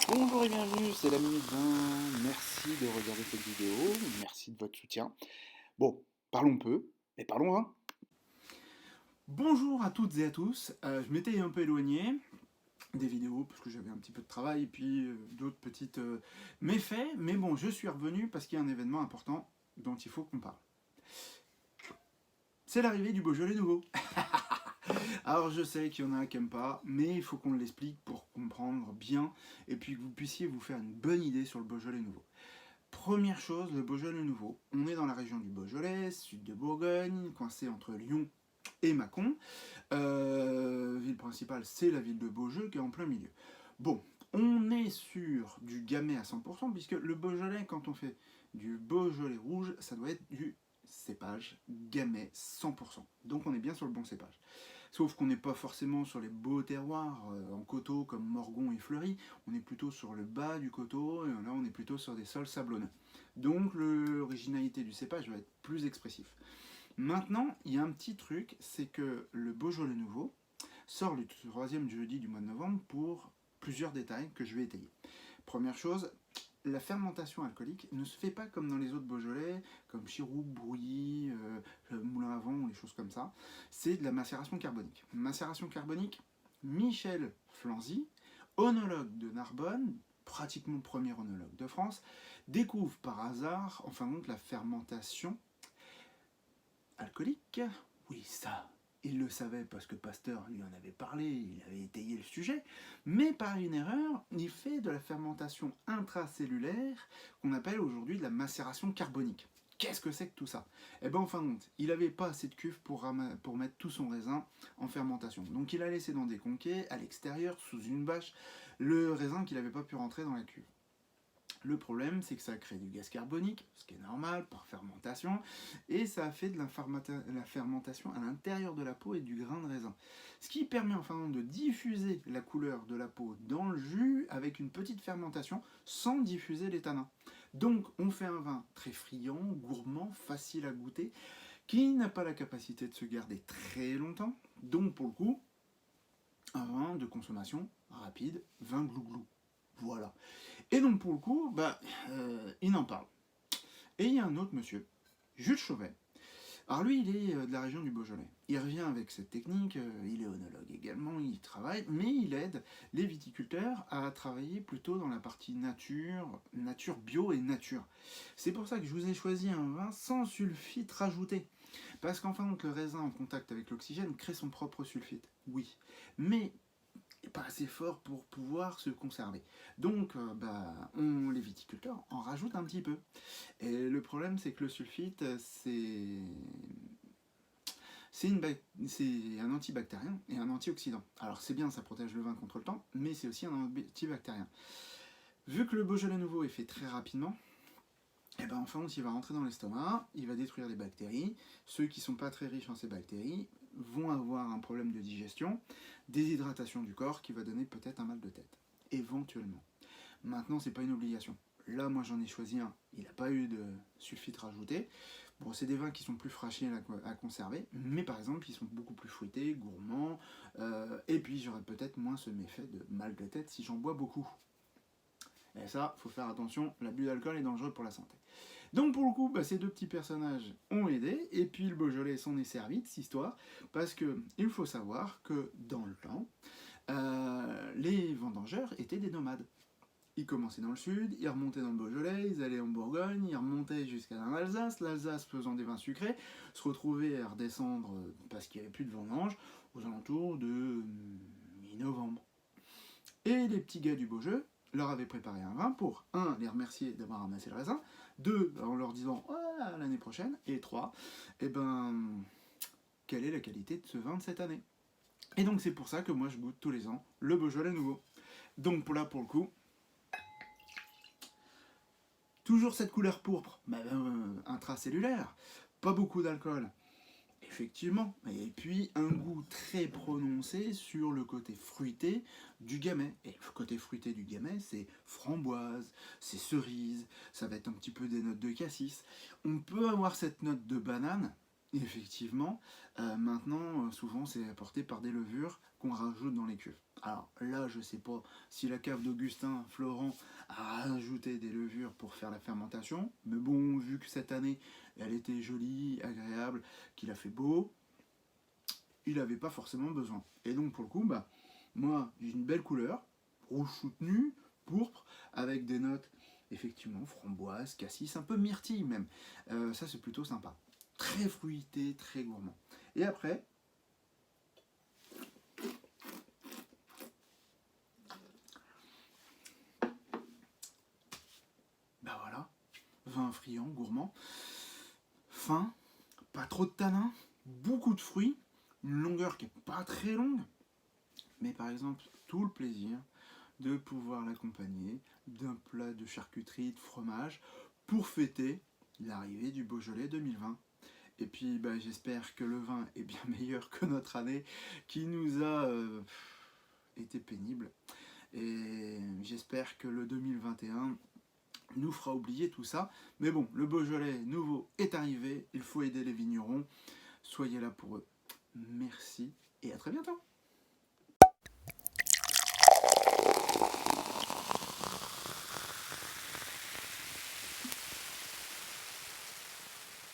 Bonjour et bienvenue, c'est la Minute 20. Merci de regarder cette vidéo, merci de votre soutien. Bon, parlons peu, mais parlons vin. Bonjour à toutes et à tous, je m'étais un peu éloigné des vidéos parce que j'avais un petit peu de travail et puis d'autres petites méfaits, mais bon, je suis revenu parce qu'il y a un événement important dont il faut qu'on parle. C'est l'arrivée du Beaujolais nouveau. Alors je sais qu'il y en a qui n'aiment pas, mais il faut qu'on l'explique pour comprendre bien et puis que vous puissiez vous faire une bonne idée sur le Beaujolais nouveau. Première chose, le Beaujolais nouveau. On est dans la région du Beaujolais, sud de Bourgogne, coincé entre Lyon et Mâcon. Ville principale, c'est la ville de Beaujeu qui est en plein milieu. Bon, on est sur du gamay à 100%, puisque le Beaujolais, quand on fait du Beaujolais rouge, ça doit être du cépage gamay 100%. Donc on est bien sur le bon cépage. Sauf qu'on n'est pas forcément sur les beaux terroirs en coteaux comme Morgon et Fleury, on est plutôt sur le bas du coteau, et là on est plutôt sur des sols sablonneux. Donc l'originalité du cépage va être plus expressif. Maintenant, il y a un petit truc, c'est que le Beaujolais nouveau sort le troisième jeudi du mois de novembre pour plusieurs détails que je vais étayer. Première chose, la fermentation alcoolique ne se fait pas comme dans les autres Beaujolais, comme Chiroux, Brouilly, Moulin à Vent ou les choses comme ça. C'est de la macération carbonique. Macération carbonique, Michel Flanzy, onologue de Narbonne, pratiquement premier onologue de France, découvre par hasard, en fin de compte, la fermentation alcoolique. Oui, ça, il le savait parce que Pasteur lui en avait parlé, il avait étayé le sujet, mais par une erreur, il fait de la fermentation intracellulaire qu'on appelle aujourd'hui de la macération carbonique. Qu'est-ce que c'est que tout ça? Eh bien, en fin de compte, il n'avait pas assez de cuve pour mettre tout son raisin en fermentation. Donc il a laissé dans des conquets, à l'extérieur, sous une bâche, le raisin qu'il n'avait pas pu rentrer dans la cuve. Le problème, c'est que ça crée du gaz carbonique, ce qui est normal par fermentation, et ça a fait de la fermentation à l'intérieur de la peau et du grain de raisin. Ce qui permet enfin de diffuser la couleur de la peau dans le jus avec une petite fermentation sans diffuser les tanins. Donc on fait un vin très friand, gourmand, facile à goûter, qui n'a pas la capacité de se garder très longtemps. Donc pour le coup, un vin de consommation rapide, vin glouglou. Voilà. Et donc pour le coup, il en parle. Et il y a un autre monsieur, Jules Chauvet. Alors lui, il est de la région du Beaujolais. Il revient avec cette technique, il est onologue également, il travaille, mais il aide les viticulteurs à travailler plutôt dans la partie nature, nature bio et nature. C'est pour ça que je vous ai choisi un vin sans sulfite rajouté. Parce qu'en fin de compte, le raisin en contact avec l'oxygène crée son propre sulfite, oui. Mais pas assez fort pour pouvoir se conserver. Donc les viticulteurs en rajoutent un petit peu. Et le problème c'est que le sulfite c'est un antibactérien et un antioxydant. Alors c'est bien, ça protège le vin contre le temps, mais c'est aussi un antibactérien. Vu que le Beaujolais nouveau est fait très rapidement, et ben enfin il va rentrer dans l'estomac, il va détruire les bactéries. Ceux qui ne sont pas très riches en ces bactéries vont avoir un problème de digestion, déshydratation du corps qui va donner peut-être un mal de tête, éventuellement. Maintenant, c'est pas une obligation. Là, moi j'en ai choisi un, il n'a pas eu de sulfite rajouté. Bon, c'est des vins qui sont plus fragiles à conserver, mais par exemple, ils sont beaucoup plus fruités, gourmands, et puis j'aurais peut-être moins ce méfait de mal de tête si j'en bois beaucoup. Et ça, faut faire attention, l'abus d'alcool est dangereux pour la santé. Donc pour le coup, ces deux petits personnages ont aidé, et puis le Beaujolais s'en est servi de cette histoire, parce que il faut savoir que dans le temps, les vendangeurs étaient des nomades. Ils commençaient dans le sud, ils remontaient dans le Beaujolais, ils allaient en Bourgogne, ils remontaient jusqu'à l'Alsace, l'Alsace faisant des vins sucrés, se retrouvaient à redescendre parce qu'il n'y avait plus de vendange aux alentours de mi-novembre. Et les petits gars du Beaujeu leur avaient préparé un vin pour, un, les remercier d'avoir ramassé le raisin, deux, en leur disant ah, l'année prochaine, et trois, quelle est la qualité de ce vin de cette année. Et donc c'est pour ça que moi je goûte tous les ans le Beaujolais nouveau. Donc pour le coup, toujours cette couleur pourpre, intracellulaire, pas beaucoup d'alcool, effectivement, et puis un goût très prononcé sur le côté fruité du gamay. Et le côté fruité du gamay, c'est framboise, c'est cerise, ça va être un petit peu des notes de cassis. On peut avoir cette note de banane, effectivement. Maintenant, souvent, c'est apporté par des levures qu'on rajoute dans les cuves. Alors là, je sais pas si la cave d'Augustin Florent a rajouté des levures pour faire la fermentation, mais bon, vu que cette année, elle était jolie, agréable, qu'il a fait beau, il n'avait pas forcément besoin. Et donc pour le coup, bah, moi, j'ai une belle couleur, rouge soutenu, pourpre, avec des notes, effectivement, framboise, cassis, un peu myrtille même. Ça, c'est plutôt sympa. Très fruité, très gourmand. Et après, bah voilà, vin friand, gourmand, fin, pas trop de tanin, beaucoup de fruits, une longueur qui est pas très longue, mais par exemple, tout le plaisir de pouvoir l'accompagner d'un plat de charcuterie, de fromage, pour fêter l'arrivée du Beaujolais 2020. Et puis bah, j'espère que le vin est bien meilleur que notre année qui nous a été pénible. Et j'espère que le 2021 nous fera oublier tout ça. Mais bon, le Beaujolais nouveau est arrivé, il faut aider les vignerons. Soyez là pour eux. Merci et à très bientôt.